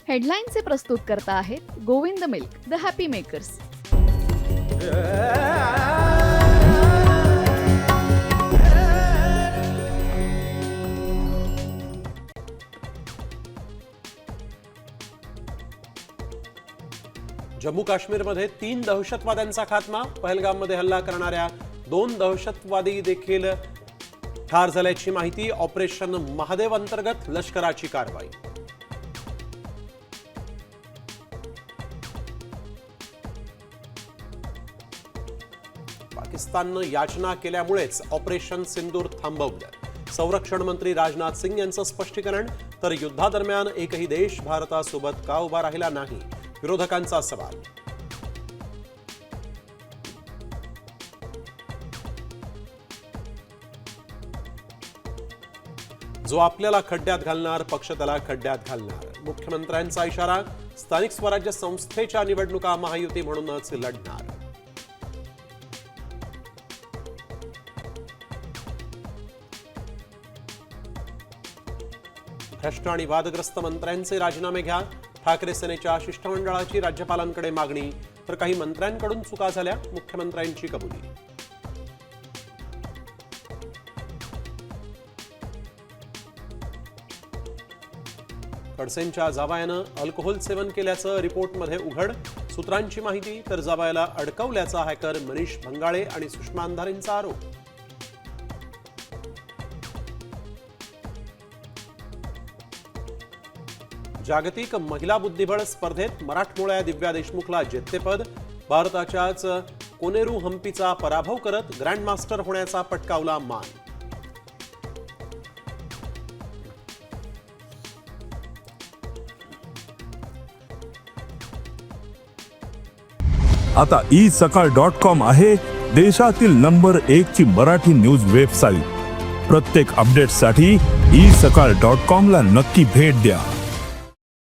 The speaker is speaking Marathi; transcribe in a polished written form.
हेडलाईनचे प्रस्तुतकर्ता आहेत Govind milk, the happy makers. Jammu काश्मीरमध्ये 3 दहशतवाद्यांचा खात्मा. पहलगाममध्ये हल्ला करणाऱ्या 2 दहशतवादी देखील ठार झाल्याची माहिती. ऑपरेशन महादेव अंतर्गत लष्कराची कारवाई. पाकिस्ताननं याचना केल्यामुळेच ऑपरेशन सिंदूर थांबवलं. संरक्षण मंत्री राजनाथ सिंग यांचं स्पष्टीकरण. तर युद्धादरम्यान एकही देश भारतासोबत का उभा राहिला नाही, विरोधकांचा सवाल. जो आपल्याला खड्ड्यात घालणार, पक्ष त्याला खड्ड्यात घालणार. मुख्यमंत्र्यांचा इशारा. स्थानिक स्वराज्य संस्थेच्या निवडणुका महायुती म्हणूनच लढणार. भ्रष्ट आणि वादग्रस्त मंत्र्यांचे राजीनामे घ्या. ठाकरे सेनेच्या शिष्टमंडळाची राज्यपालांकडे मागणी. तर काही मंत्र्यांकडून चुका झाल्या, मुख्यमंत्र्यांची कबुली. खडसेंच्या जावयानं अल्कोहोल सेवन केल्याचं रिपोर्टमध्ये उघड. सूत्रांची माहिती. तर जावयाला अडकवल्याचा हॅकर मनीष भंगाळे आणि सुषमा अंधारेंचा आरोप. जागतिक महिला बुद्धिबळ स्पर्धेत मराठमोळ्या दिव्या देशमुखला जेतेपद. भारताच्याच कोनेरू हम्पीचा पराभव करत ग्रँडमास्टर होण्याचा पटकावला मान. आता isakal.com आहे देशातील नंबर 1 ची मराठी न्यूज वेबसाईट. प्रत्येक अपडेटसाठी isakal.com ला नक्की भेट द्या.